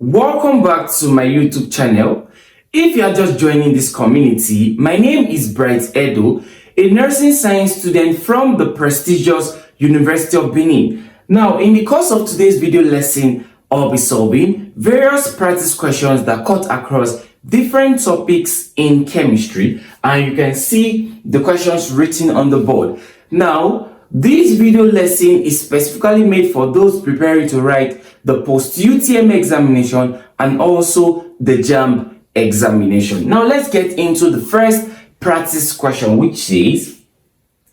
Welcome back to my YouTube channel. If you are just joining this community, my name is Bright Edo, a nursing science student from the prestigious University of Benin. Now, in the course of today's video lesson, I'll be solving various practice questions that cut across different topics in chemistry, and you can see the questions written on the board. Now, this video lesson is specifically made for those preparing to write the post-UTME examination and also the JAMB examination. Now, let's get into the first practice question, which says,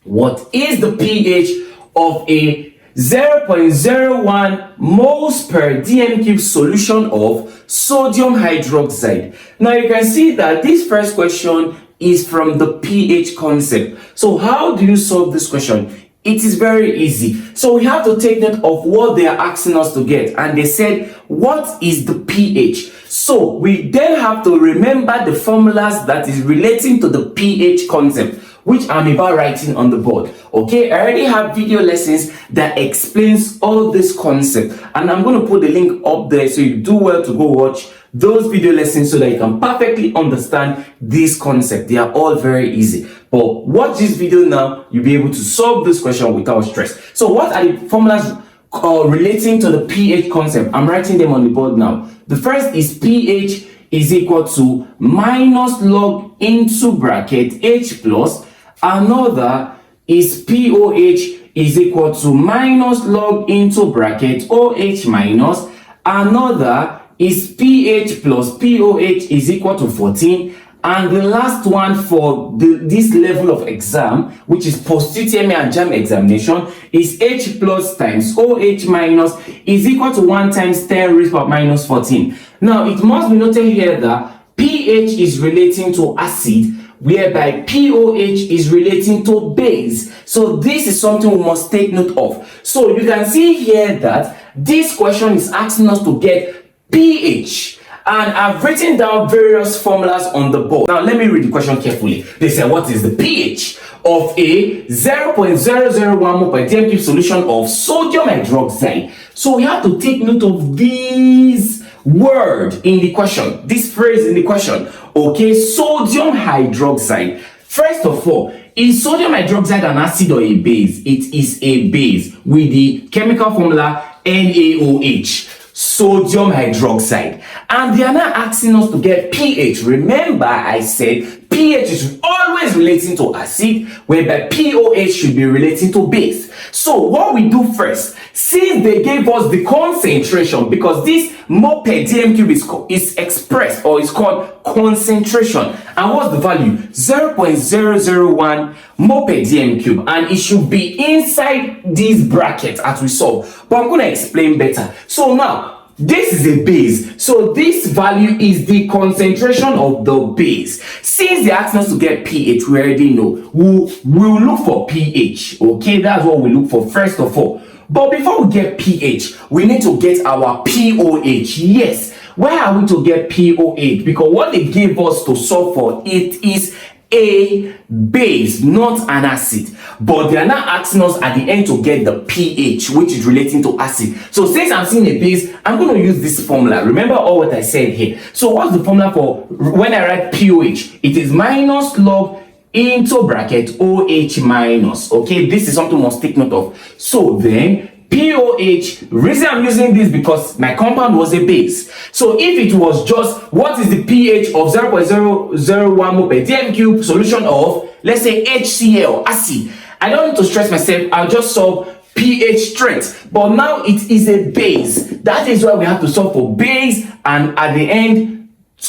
what is the pH of a 0.01 moles per dm cube solution of sodium hydroxide? Now, you can see that this first question is from the pH concept. So how do you solve this question? It is very easy. So we have to take note of what they are asking us to get. And they said, what is the pH? So we then have to remember the formulas that is relating to the pH concept, which I'm about writing on the board. Okay, I already have video lessons that explains all this concept. And I'm going to put the link up there, so you do well to go watch those video lessons so that you can perfectly understand this concept. They are all very easy. But watch this video now, you'll be able to solve this question without stress. So what are the formulas relating to the pH concept? I'm writing them on the board now. The first is pH is equal to minus log into bracket H plus. Another is POH is equal to minus log into bracket OH minus. Another is pH plus POH is equal to 14. And the last one for this level of exam, which is post-UTME and JAMB examination, is H plus times OH minus is equal to 1 times 10 raised to minus 14. Now, it must be noted here that pH is relating to acid, whereby POH is relating to base. So this is something we must take note of. So you can see here that this question is asking us to get pH. And I've written down various formulas on the board. Now, let me read the question carefully. They say, what is the pH of a 0.001 mole per dm cube solution of sodium hydroxide? So we have to take note of this word in the question, this phrase in the question. Okay, sodium hydroxide. First of all, is sodium hydroxide an acid or a base? It is a base with the chemical formula NaOH. Sodium hydroxide. And they are now asking us to get pH. Remember, I said pH is always relating to acid, whereby POH should be relating to base. So what we do first, since they gave us the concentration, because this mole per dm cube is expressed or is called concentration. And what's the value? 0.001 mole per dm cube. And it should be inside this bracket as we saw. But I'm going to explain better. So now, this is a base. So this value is the concentration of the base. Since they asked us to get pH, we already know. We'll look for pH. Okay, that's what we look for first of all. But before we get pH, we need to get our POH. Yes. Why are we to get POH? Because what they gave us to solve for it is a base, not an acid. But they are now asking us at the end to get the pH, which is relating to acid. So since I'm seeing a base, I'm going to use this formula. Remember all what I said here. So what's the formula for when I write POH? It is minus log into bracket OH minus. Okay, this is something we must take note of. So then POH, reason I'm using this because my compound was a base. So if it was just what is the pH of 0.001 mole per dm cube solution of, let's say, HCl, acid, I don't need to stress myself. I'll just solve pH strength. But now it is a base. That is why we have to solve for base and at the end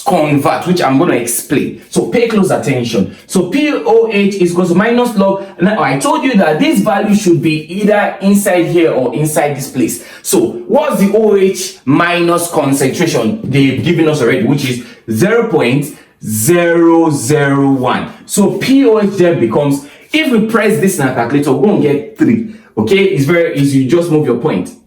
convert, which I'm going to explain. So pay close attention. So POH is equal to minus log. Now I told you that this value should be either inside here or inside this place. So what's the OH minus concentration they've given us already, which is 0.001. So POH then becomes, if we press this in our calculator, we're going to get 3. Okay, it's very easy. You just move your point.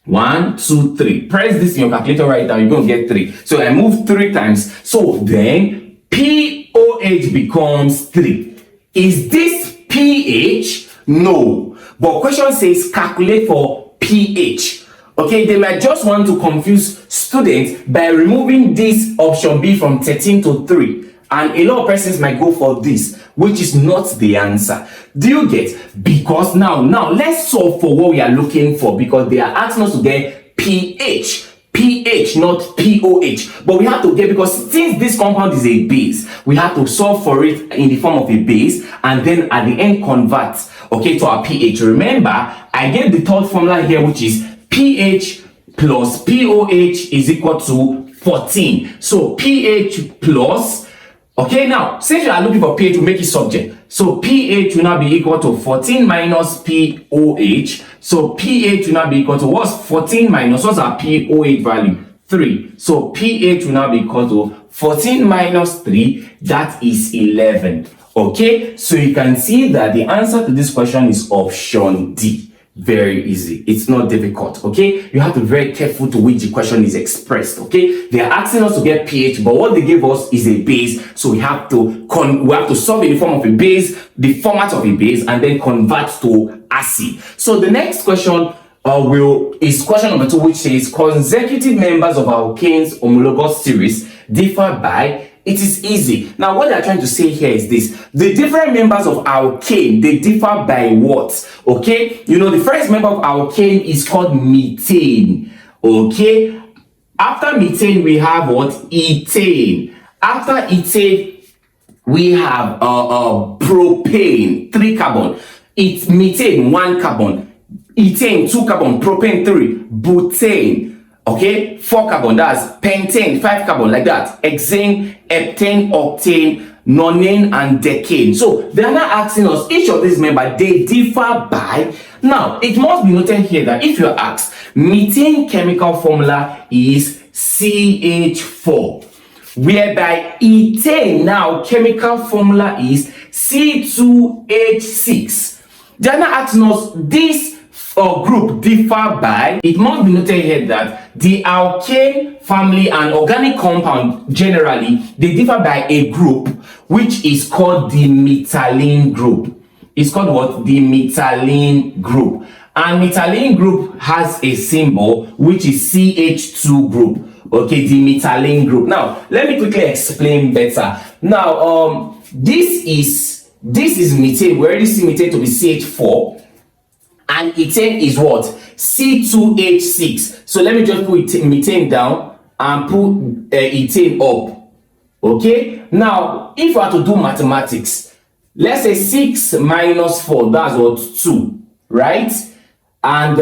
1, 2, 3. Press this in your calculator right now, you're going to get 3. So I move 3 times. So then POH becomes 3. Is this pH? No. But question says calculate for pH. Okay, they might just want to confuse students by removing this option B from 13 to 3. And a lot of persons might go for this, which is not the answer. Do you get? Because now let's solve for what we are looking for, because they are asking us to get pH. pH, not POH. But we have to get, because since this compound is a base, we have to solve for it in the form of a base and then at the end convert, okay, to our pH. Remember, I gave the third formula here, which is pH plus POH is equal to 14. So pH plus, okay, now since you are looking for pH, we make it subject. So pH will now be equal to 14 minus POH. So pH will now be equal to what's 14 minus, what's our POH value? 3. So pH will now be equal to 14 minus 3, that is 11. Okay, so you can see that the answer to this question is option D. Very easy. It's not difficult. Okay, you have to be very careful to which the question is expressed. Okay, they are asking us to get pH, but what they gave us is a base, so we have to solve in the form of a base, the format of a base, and then convert to acid. So the next question is question number 2, which says consecutive members of alkanes homologous series differ by. It is easy. Now, what they are trying to say here is this. The different members of alkane, they differ by what? Okay? You know, the first member of alkane is called methane. Okay? After methane, we have what? Ethane. After ethane, we have propane, 3 carbon. It's methane, 1 carbon. Ethane, 2 carbon. Propane, 3. Butane. Okay, 4 carbon, that's pentane, 5 carbon, like that. Hexane, heptane, octane, nonane, and decane. So they are not asking us, each of these members, they differ by. Now, it must be noted here that if you are asked, methane chemical formula is CH4, whereby ethane now chemical formula is C2H6. They are not asking us this group differ by. It must be noted here that the alkane family and organic compound generally, they differ by a group which is called the methylene group. It's called what? The methylene group. And methylene group has a symbol which is CH2 group. Okay, the methylene group. Now let me quickly explain better. Now this is methane. We already see methane to be CH4. And ethane is what? C2H6. So let me just put methane down and put ethane up. Okay? Now, if we are to do mathematics, let's say 6 minus 4, that's what? 2. Right? And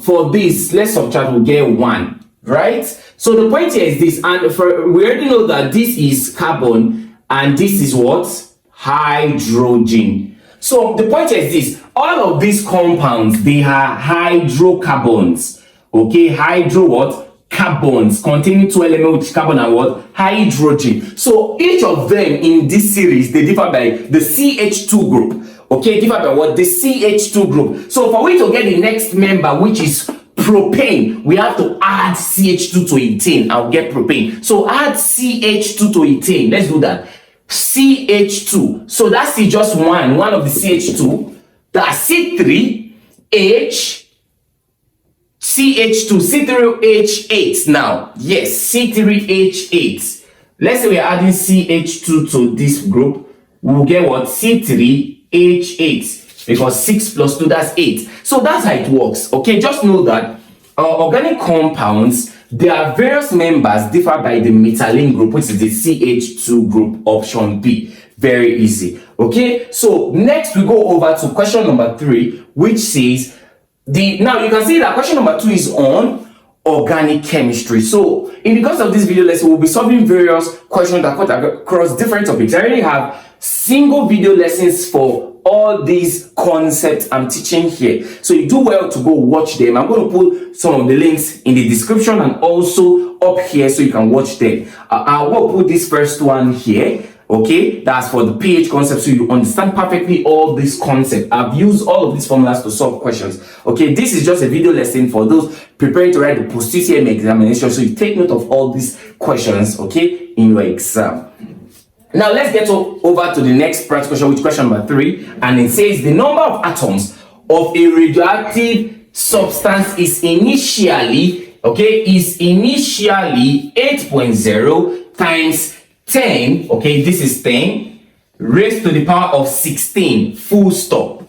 for this, let's subtract, we'll get 1. Right? So the point here is this. And we already know that this is carbon and this is what? Hydrogen. So the point is this, all of these compounds, they are hydrocarbons. Okay, hydro what? Carbons containing 2 elements, which carbon and what? Hydrogen. So each of them in this series, they differ by the CH2 group. Okay, differ by what? The CH2 group. So for we to get the next member, which is propane, we have to add CH2 to ethane. I'll get propane. So add CH2 to ethane. Let's do that. CH2. So that's just one of the CH2. That's C3H CH2, C3H8 now. Yes, C3H8. Let's say we're adding CH2 to this group. We'll get what? C3H8. Because 6 plus 2, that's 8. So that's how it works. Okay, just know that organic compounds, their various members differ by the methylene group, which is the CH2 group, option B. Very easy. Okay, so next we go over to question number 3, which says now you can see that question number 2 is on organic chemistry. So in the course of this video lesson, we'll be solving various questions that cut across different topics. I already have single video lessons for all these concepts I'm teaching here, so you do well to go watch them. I'm going to put some of the links in the description and also up here so you can watch them. I will put this first one here. Okay, that's for the pH concept, so you understand perfectly all these concepts. I've used all of these formulas to solve questions. Okay, this is just a video lesson for those preparing to write the post-UTME examination, so you take note of all these questions, okay, in your exam. Now let's get over to the next practice question, which is question number 3, and it says the number of atoms of a radioactive substance is initially 8.0 times 10, okay, this is 10 raised to the power of 16, full stop.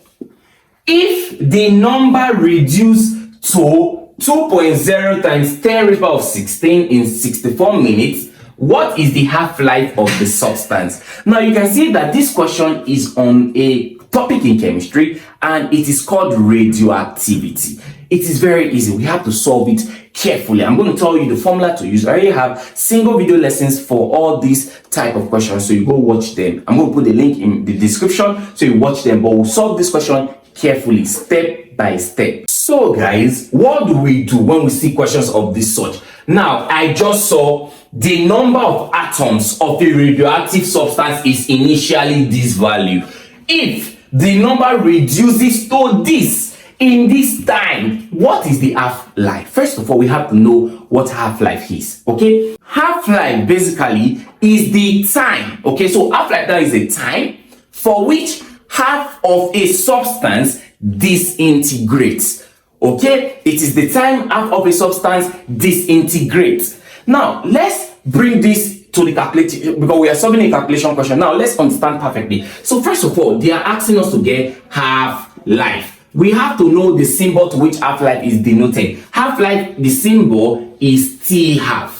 If the number reduced to 2.0 times 10 raised to the power of 16 in 64 minutes, what is the half-life of the substance? Now you can see that this question is on a topic in chemistry and it is called radioactivity. It is very easy. We have to solve it carefully. I'm going to tell you the formula to use. I already have single video lessons for all these type of questions, so you go watch them. I'm going to put the link in the description so you watch them, but we'll solve this question carefully, step by step. So guys, what do we do when we see questions of this sort? Now, I just saw the number of atoms of a radioactive substance is initially this value. If the number reduces to this in this time, what is the half-life? First of all, we have to know what half-life is, okay? Half-life basically is the time, okay? So half-life, that is a time for which half of a substance disintegrates, okay? It is the time half of a substance disintegrates. Now, let's bring this to the calculator because we are solving a calculation question. Now, let's understand perfectly. So first of all, they are asking us to get half-life. We have to know the symbol to which half-life is denoted. Half-life, the symbol is T half.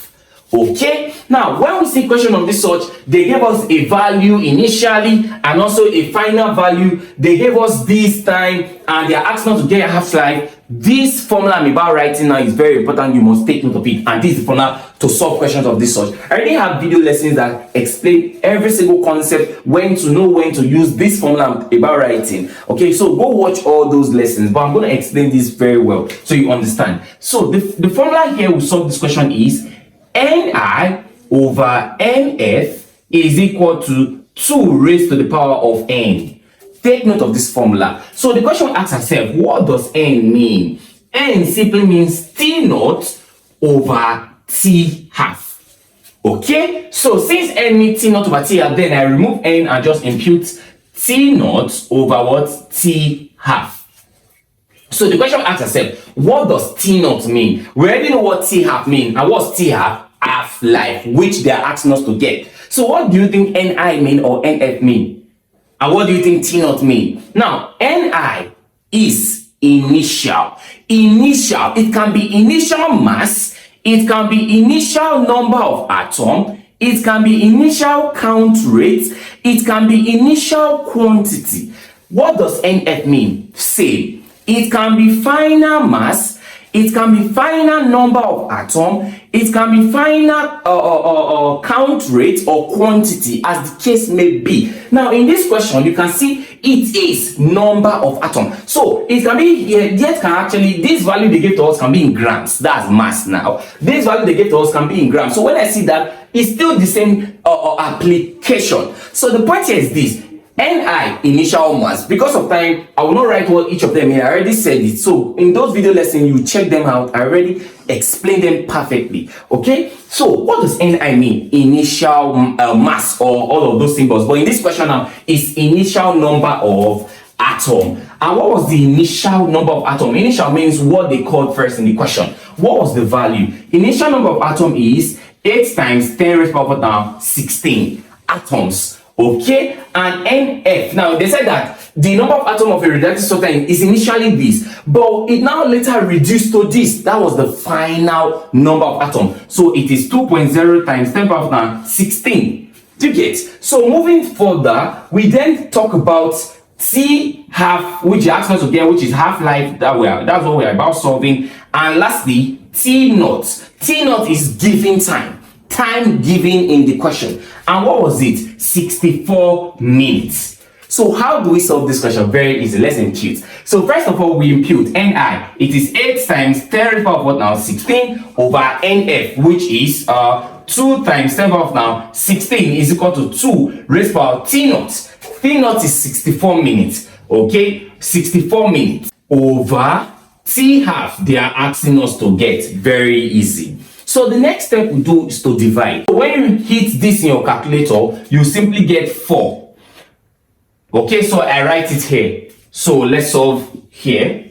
Okay, now when we see question of this sort, they gave us a value initially and also a final value. They gave us this time and they are asking us to get a half-life. This formula I'm about writing now is very important. You must take note of it, and this is the formula to solve questions of this sort. I already have video lessons that explain every single concept, when to know when to use this formula about writing. Okay, so go watch all those lessons, but I'm going to explain this very well so you understand. So the formula here we solve this question is Ni over Nf is equal to 2 raised to the power of n. Take note of this formula. So the question asks herself, what does n mean? N simply means T naught over T half. Okay, so since n means T naught over T half, then I remove n and just impute T naught over what? T half. So the question asks herself, what does T naught mean? We already know what T half means. And what's T half? Half-life, which they are asking us to get. So what do you think Ni mean or Nf mean? And what do you think T naught mean? Now, Ni is initial. Initial, it can be initial mass, it can be initial number of atom, it can be initial count rate, it can be initial quantity. What does Nf mean? Same. It can be final mass, it can be final number of atom, it can be final count rate or quantity, as the case may be. Now in this question you can see it is number of atom, so it can be yet can actually, this value they give to us can be in grams, that's mass. Now this value they give to us can be in grams, so when I see that, it's still the same application. So the point here is this: Ni, initial mass. Because of time, I will not write what each of them mean. I already said it. So in those video lessons, you check them out. I already explained them perfectly. Okay? So what does Ni mean? Initial mass, or all of those symbols. But in this question now, it's initial number of atom. And what was the initial number of atom? Initial means what they called first in the question. What was the value? Initial number of atom is 8 times 10 raised to the power 16 atoms. Okay, and Nf, now they said that the number of atoms of a radioactive substance is initially this, but it now later reduced to this. That was the final number of atoms. So it is 2.0 times 10 power 16. Do you get? So moving further, we then talk about T half, which you asked us to get, which is half-life. That's what we are about solving. And lastly, T naught. T naught is given time given in the question, and what was it? 64 minutes. So how do we solve this question? Very easy. Let's impute. So first of all, we impute Ni. It is 8 times 10 raised to the power of what now? 16 over Nf, which is 2 times 10 power of now 16 is equal to 2 raised to the power T naught. T naught is 64 minutes. Okay, 64 minutes over T half. They are asking us to get. Very easy. So the next step we do is to divide. So when you hit this in your calculator, you simply get 4. Okay, so I write it here. So let's solve here.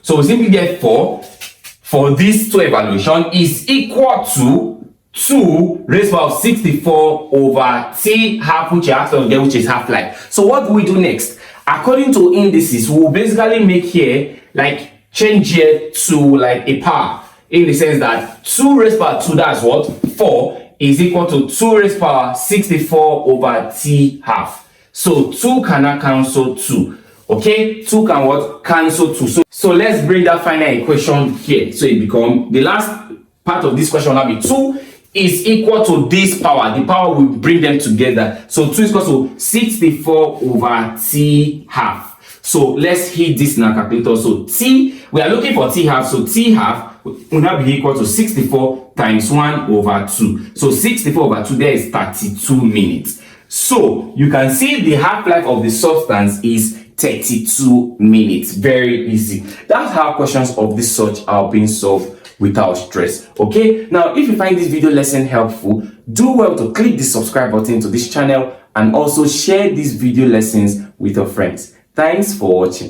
So So we simply get 4 for these 2 evaluation is equal to 2 raised by 64 over t half, which you have to get, which is half life. So what do we do next? According to indices, we'll basically make here, like change here to like a power, in the sense that 2 raised by 2, that's what? 4, is equal to 2 raised by 64 over t half. So 2 cannot cancel 2. Okay, 2 can what? Cancel 2. So let's bring that final equation here. So it becomes, the last part of this question will be 2 is equal to this power. The power will bring them together. So 2 is equal to 64 over t half. So let's hit this in our calculator. So t, we are looking for t half. So t half will now be equal to 64 times 1 over 2. So 64 over 2, there is 32 minutes. So you can see the half-life of the substance is 32 minutes. Very easy. That's how questions of this sort are being solved without stress. Okay, now if you find this video lesson helpful, do well to click the subscribe button to this channel and also share these video lessons with your friends. Thanks for watching.